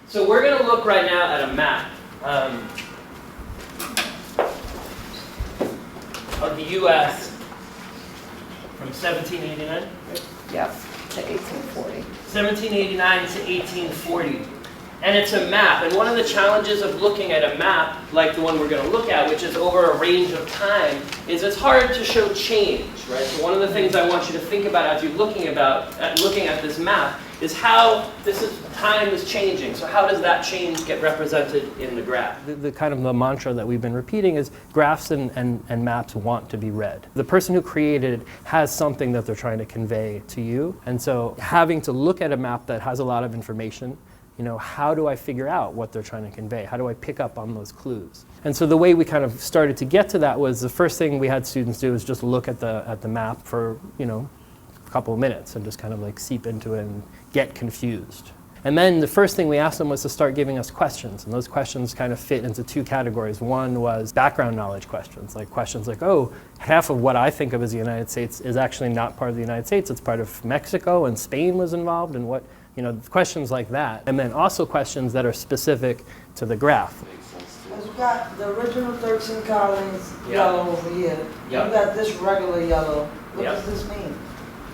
So we're going to look right now at a map of the U.S. from 1789? Yep, to 1840. 1789 to 1840. And it's a map. And one of the challenges of looking at a map, like the one we're going to look at, which is over a range of time, is it's hard to show change, right? So one of the things I want you to think about as you're looking at this map is how time is changing. So how does that change get represented in the graph? The kind of the mantra that we've been repeating is graphs and maps want to be read. The person who created it has something that they're trying to convey to you. And so having to look at a map that has a lot of information, how do I figure out what they're trying to convey? How do I pick up on those clues? And so the way we kind of started to get to that was the first thing we had students do is just look at the map for, a couple of minutes and just kind of like seep into it and get confused. And then the first thing we asked them was to start giving us questions. And those questions kind of fit into two categories. One was background knowledge questions like, oh, half of what I think of as the United States is actually not part of the United States. It's part of Mexico, and Spain was involved, and what, questions like that. And then also questions that are specific to the graph. We've got the original 13 colonies yellow over here. We've got this regular yellow. What does this mean?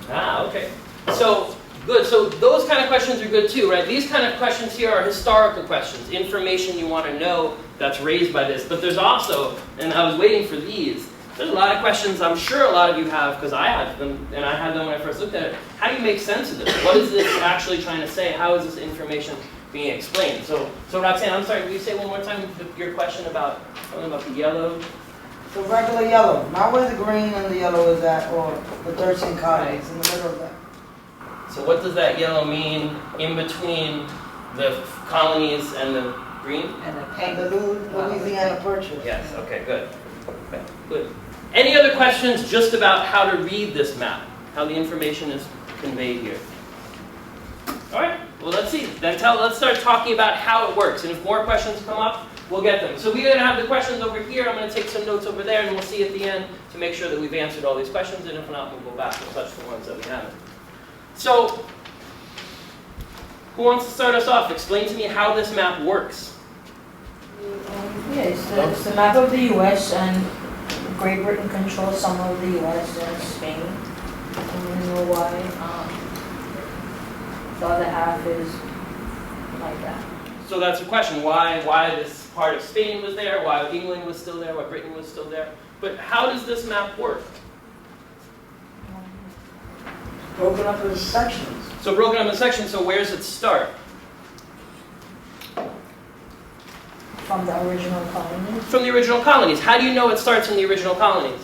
Okay. So, good. So those kind of questions are good too, right? These kind of questions here are historical questions, information you want to know that's raised by this. But there's also, and I was waiting for these, there's a lot of questions I'm sure a lot of you have, because I had them, and I had them when I first looked at it. How do you make sense of this? What is this actually trying to say? How is this information being explained? So Roxanne, I'm sorry, will you say one more time your question about something about the yellow? The regular yellow, not where the green and the yellow is at, or the 13 colonies in the middle of that. So what does that yellow mean in between the colonies and the green? And the pink. And the Louisiana Purchase. Yes, okay, good. Okay, good. Any other questions just about how to read this map? How the information is conveyed here? All right, well let's see. Then let's start talking about how it works. And if more questions come up, we'll get them. So we're going to have the questions over here. I'm going to take some notes over there, and we'll see at the end to make sure that we've answered all these questions. And if not, we'll go back and touch the ones that we haven't. So, who wants to start us off? Explain to me how this map works. It's the map of the U.S. and Great Britain controls some of the U.S. and Spain. And you know why the other half is like that. So that's a question. Why this part of Spain was there? Why England was still there? Why Britain was still there? But how does this map work? Broken up into sections. So broken up into sections. So where does it start? From the original colonies. From the original colonies. How do you know it starts in the original colonies?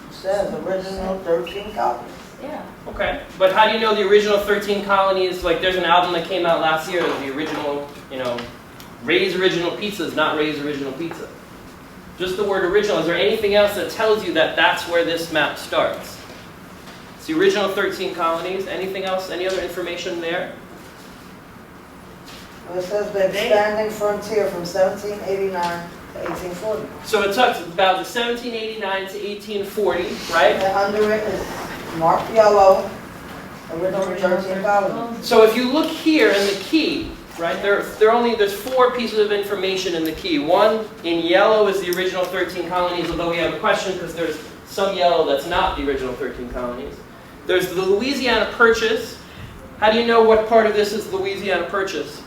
It says original 13 colonies. Yeah. Okay, but how do you know the original 13 colonies? Like, there's an album that came out last year, the original, Ray's Original Pizza is not Ray's Original Pizza. Just the word original. Is there anything else that tells you that that's where this map starts? It's the original 13 colonies. Anything else? Any other information there? Well, it says the expanding frontier from 1789 to 1840. So it talks about the 1789 to 1840, right? And under it is marked yellow, original 13 colonies. So if you look here in the key, right, there's 4 pieces of information in the key. One in yellow is the original 13 colonies, although we have a question because there's some yellow that's not the original 13 colonies. There's the Louisiana Purchase. How do you know what part of this is Louisiana Purchase?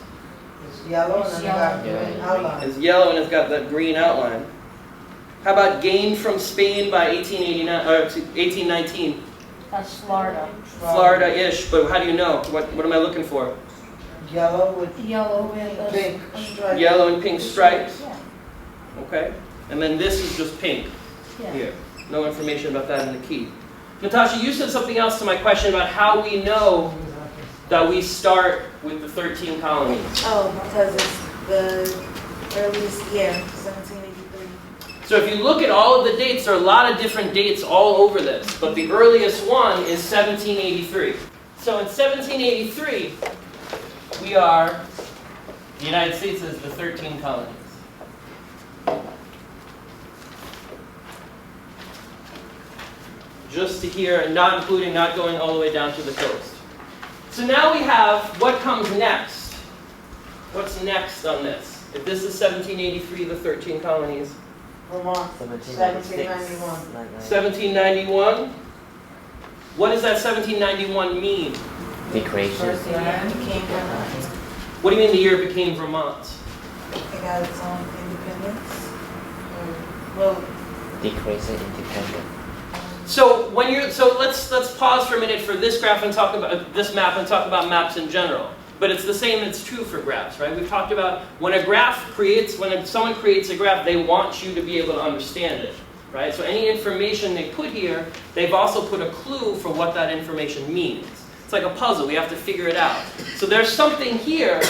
It's yellow and then it got green outline. It's yellow and it's got that green outline. How about gained from Spain by 1819? That's Florida. Florida-ish, but how do you know? What am I looking for? Yellow with pink stripes. Yellow and pink stripes? Yeah. Okay. And then this is just pink here. No information about that in the key. Natasha, you said something else to my question about how we know that we start with the 13 colonies. Oh, because it's the earliest year, 1783. So if you look at all of the dates, there are a lot of different dates all over this, but the earliest one is 1783. So in 1783, the United States is the 13 colonies. Just to here, not going all the way down to the coast. So now we have what comes next. What's next on this? If this is 1783, the 13 colonies. Vermont, 1791. 1791. What does that 1791 mean? Decrease. First year became Vermont. What do you mean the year it became Vermont? It got its own independence. Well, Decrease in independence. So when you're let's pause for a minute for this graph and talk about this map and talk about maps in general. But it's the same, it's true for graphs, right? We've talked about when someone creates a graph, they want you to be able to understand it, right? So any information they put here, they've also put a clue for what that information means. It's like a puzzle, we have to figure it out. So there's something here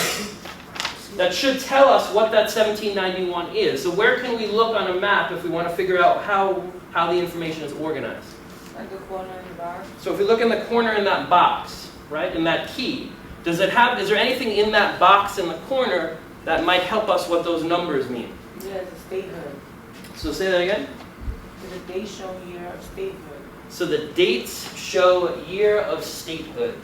that should tell us what that 1791 is. So where can we look on a map if we want to figure out how the information is organized? Like the corner in the bar. So if we look in the corner in that box, right, in that key, is there anything in that box in the corner that might help us what those numbers mean? Yeah, the statehood. So say that again. The date show year of statehood. So the dates show year of statehood.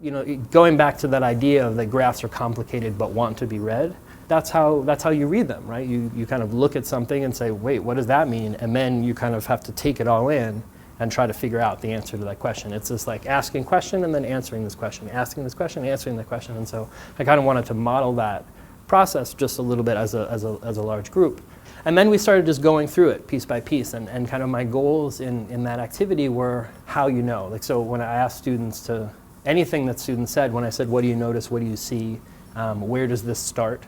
You know, going back to that idea of that graphs are complicated but want to be read, that's how you read them, right? You kind of look at something and say, wait, what does that mean? And then you kind of have to take it all in and try to figure out the answer to that question. It's just like asking question and then answering this question, asking this question, answering the question. And so I kind of wanted to model that process just a little bit as a large group. And then we started just going through it piece by piece, and kind of my goals in that activity were how you know. Like, so when I asked students to, anything that students said, when I said, what do you notice, what do you see, where does this start?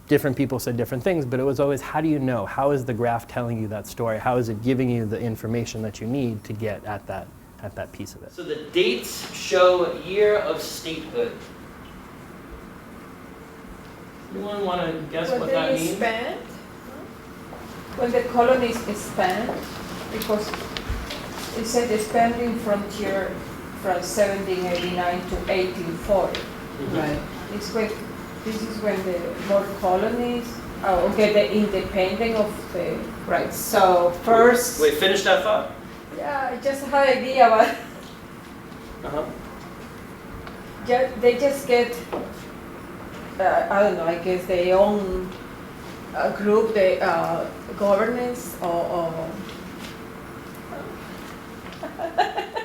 Different people said different things, but it was always, how do you know? How is the graph telling you that story? How is it giving you the information that you need to get at that piece of it? So the dates show year of statehood. Anyone want to guess what that means? Expand? When the colonies expand, because it said expanding frontier from 1789 to 1840. Right. This is when the more colonies, the independence of the, right, so first. Wait, finish that thought? Yeah, I just had an idea about, they just get, I don't know, I guess they own a group, the governance or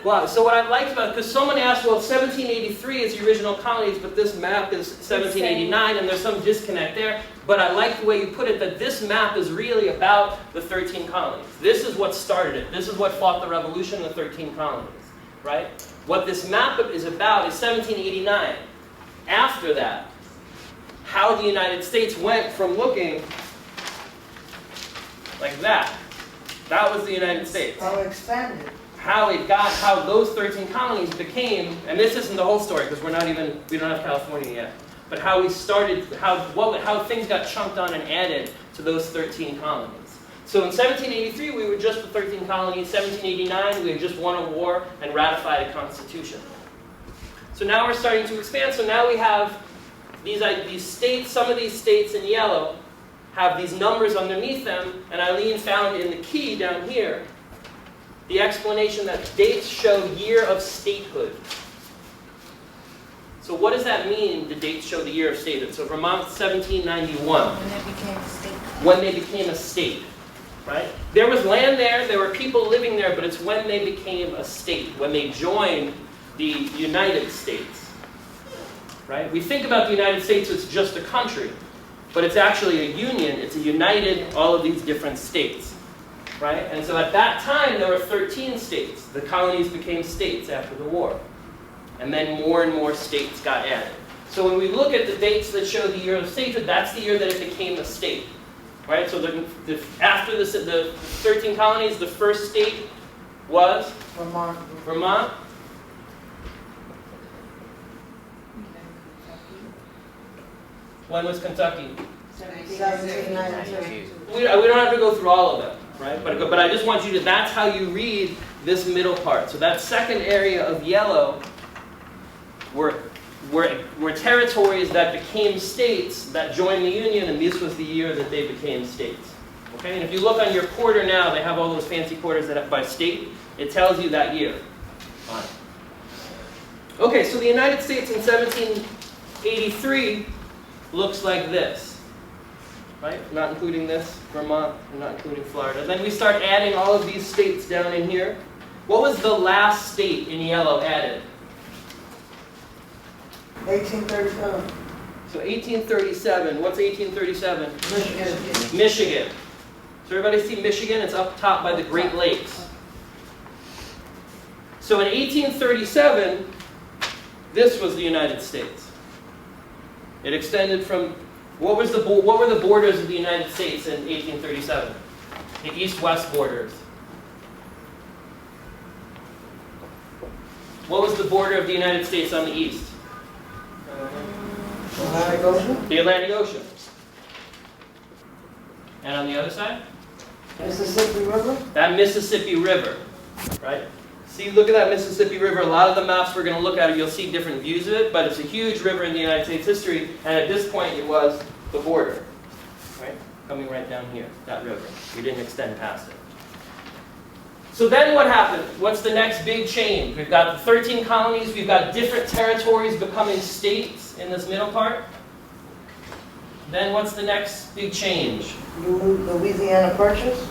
Wow, so what I liked about it, because someone asked, well, 1783 is the original colonies, but this map is 1789, and there's some disconnect there. But I like the way you put it, that this map is really about the 13 colonies. This is what started it. This is what fought the revolution, the 13 colonies, right? What this map is about is 1789. After that, how the United States went from looking like that. That was the United States. How expanded. How those 13 colonies became, and this isn't the whole story because we don't have California yet, but how we started, how things got chunked on and added to those 13 colonies. So in 1783, we were just the 13 colonies. 1789, we had just won a war and ratified a constitution. So now we're starting to expand. So now we have these states, some of these states in yellow have these numbers underneath them, and Eileen found in the key down here the explanation that dates show year of statehood. So what does that mean, the dates show the year of statehood? So Vermont, 1791. when it became a state. When they became a state, right? There was land there were people living there, but it's when they became a state, when they joined the United States, right? We think about the United States as just a country, but it's actually a union. It's a united, all of these different states. Right? And so at that time, there were 13 states. The colonies became states after the war. And then more and more states got added. So when we look at the dates that show the year of statehood, that's the year that it became a state. Right? So after the 13 colonies, the first state was? Vermont. Vermont. When was Kentucky? 1792. We don't have to go through all of them. Right? But I just want you to, that's how you read this middle part. So that second area of yellow were territories that became states that joined the Union, and this was the year that they became states. Okay? And if you look on your quarter now, they have all those fancy quarters that have by state. It tells you that year on it. Okay, so the United States in 1783 looks like this. Right? Not including this, Vermont, and not including Florida. Then we start adding all of these states down in here. What was the last state in yellow added? 1837. So 1837, what's 1837? Michigan. Michigan. So everybody see Michigan? It's up top by the Great Lakes. So in 1837, this was the United States. It extended from, what were the borders of the United States in 1837? The east-west borders. What was the border of the United States on the east? Atlantic Ocean. The Atlantic Ocean. And on the other side? Mississippi River. That Mississippi River, right? See, look at that Mississippi River. A lot of the maps we're going to look at, you'll see different views of it, but it's a huge river in the United States history, and at this point it was the border, right? Coming right down here, that river. We didn't extend past it. So then what happened? What's the next big change? We've got the 13 colonies, we've got different territories becoming states in this middle part. Then what's the next big change? Louisiana Purchase.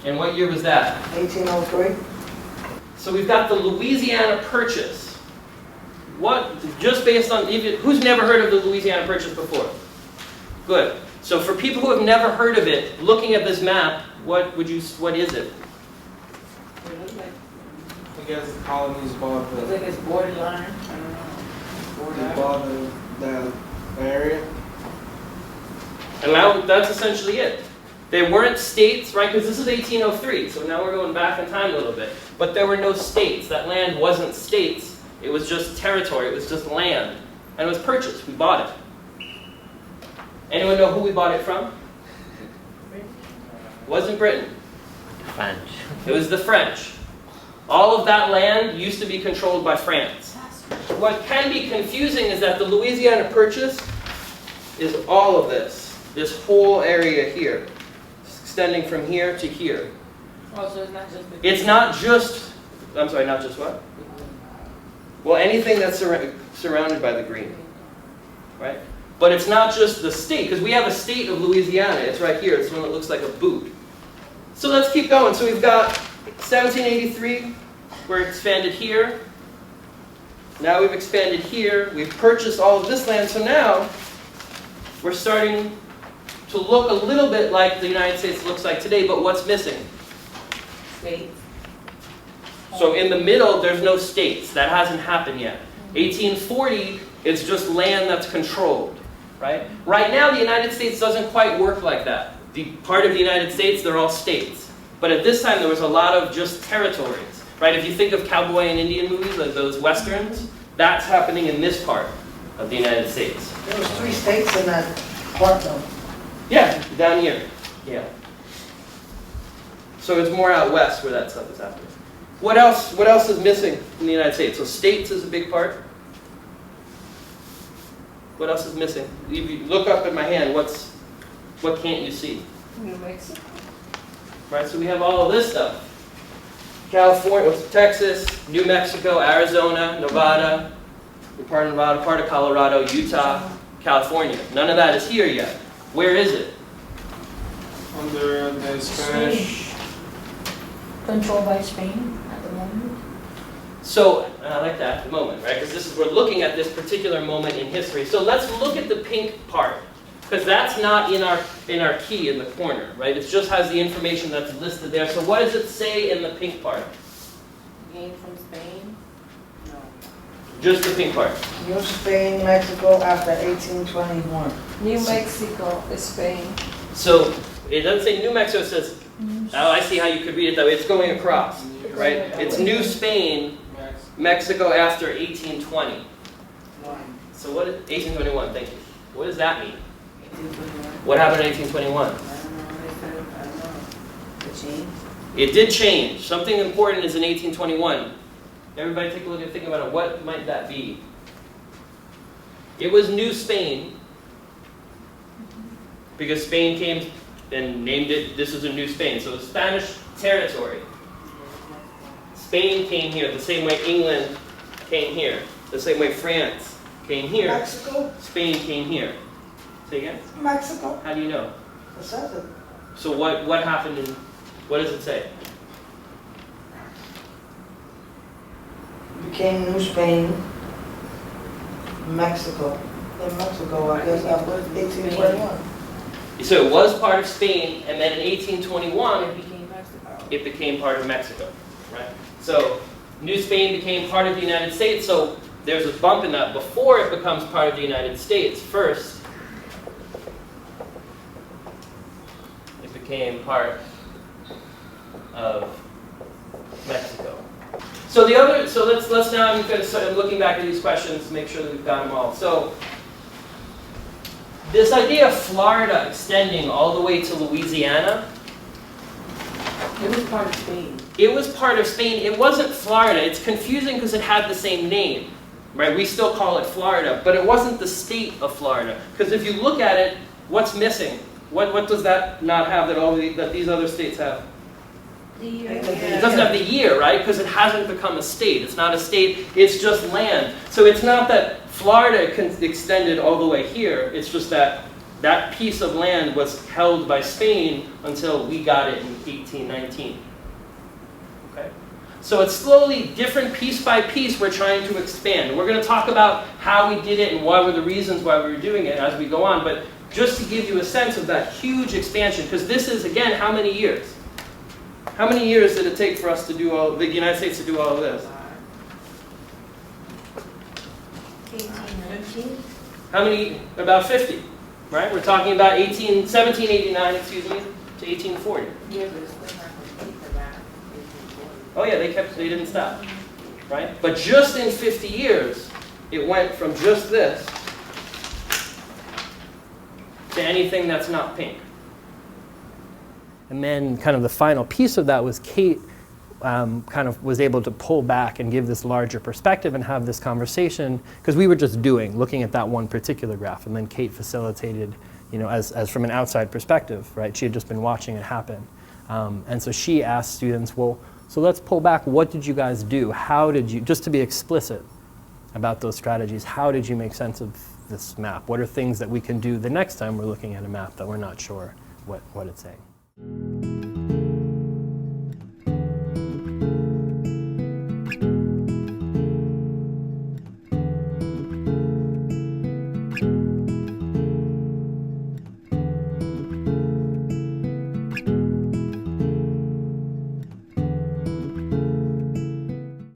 And what year was that? 1803. So we've got the Louisiana Purchase. What, just based on, who's never heard of the Louisiana Purchase before? Good. So for people who have never heard of it, looking at this map, what is it? I guess the colonies bought I think it's borderline, I don't know. they bought the area. And now that's essentially it. They weren't states, right? Because this is 1803, so now we're going back in time a little bit. But there were no states. That land wasn't states. It was just territory. It was just land. And it was purchased. We bought it. Anyone know who we bought it from? Wasn't Britain. French. It was the French. All of that land used to be controlled by France. What can be confusing is that the Louisiana Purchase is all of this whole area here, extending from here to here. Oh, so it's not just the. It's not just, I'm sorry, not just what? Well, anything that's surrounded by the green, right? But it's not just the state, because we have a state of Louisiana. It's right here. It's one that looks like a boot. So let's keep going. So we've got 1783. We're expanded here. Now we've expanded here. We've purchased all of this land. So now we're starting to look a little bit like the United States looks like today, but what's missing? States. So in the middle, there's no states. That hasn't happened yet. 1840, it's just land that's controlled, right? Right now, the United States doesn't quite work like that. The part of the United States, they're all states. But at this time, there was a lot of just territories, right? If you think of cowboy and Indian movies, like those westerns, that's happening in this part of the United States. There was 3 states in that part though. Yeah, down here. Yeah. So it's more out west where that stuff is happening. What else is missing in the United States? So states is a big part. What else is missing? If you look up at my hand, what can't you see? New Mexico. Right, so we have all of this stuff. California, Texas, New Mexico, Arizona, Nevada, part of Nevada, part of Colorado, Utah, California. None of that is here yet. Where is it? Under the Spanish. Controlled by Spain at the moment. So, I like that at the moment, right? Because we're looking at this particular moment in history. So let's look at the pink part. Because that's not in our key in the corner, right? It just has the information that's listed there. So what does it say in the pink part? Gained from Spain? No. Just the pink part. New Spain, Mexico after 1821. New Mexico, Spain. So it doesn't say New Mexico, it says, oh, I see how you could read it that way. It's going across, right? It's New Spain, Mexico after 1820. So what is 1821? Thank you. What does that mean? 1821. What happened in 1821? I don't know. It changed. It did change. Something important is in 1821. Everybody take a look and think about it. What might that be? It was New Spain, because Spain came and named it, this is a New Spain. So it's Spanish territory. Spain came here the same way England came here, the same way France came here. Mexico, Spain came here. Say again? Mexico, How do you know? it says it. So what happened in, what does it say? Became New Spain, Mexico. In Mexico, I guess that was 1821. So it was part of Spain, and then in 1821, It became Mexico. it became part of Mexico, right? So New Spain became part of the United States, so there's a bump in that before it becomes part of the United States. First, it became part of Mexico. So let's now, I'm looking back at these questions to make sure that we've got them all. So this idea of Florida extending all the way to Louisiana, It was part of Spain. it was part of Spain. It wasn't Florida. It's confusing because it had the same name, right? We still call it Florida, but it wasn't the state of Florida. Because if you look at it, what's missing? What does that not have that these other states have? It doesn't have the year, right? Because it hasn't become a state. It's not a state. It's just land. So it's not that Florida extended all the way here. It's just that that piece of land was held by Spain until we got it in 1819. Okay? So it's slowly, different piece by piece, we're trying to expand. We're going to talk about how we did it and what were the reasons why we were doing it as we go on. But just to give you a sense of that huge expansion, because this is, again, how many years? How many years did it take for us to do the United States to do all of this? 1819? How many? About 50, right? We're talking about 1789, excuse me, to 1840. Yeah, but it's still not complete for that. Oh yeah, they didn't stop, right? But just in 50 years, it went from just this to anything that's not pink. And then kind of the final piece of that was Kate kind of was able to pull back and give this larger perspective and have this conversation, because we were just looking at that one particular graph, and then Kate facilitated, as from an outside perspective, right? She had just been watching it happen. And so she asked students, well, so let's pull back, what did you guys do? How did you, just to be explicit about those strategies, how did you make sense of this map? What are things that we can do the next time we're looking at a map that we're not sure what it's saying?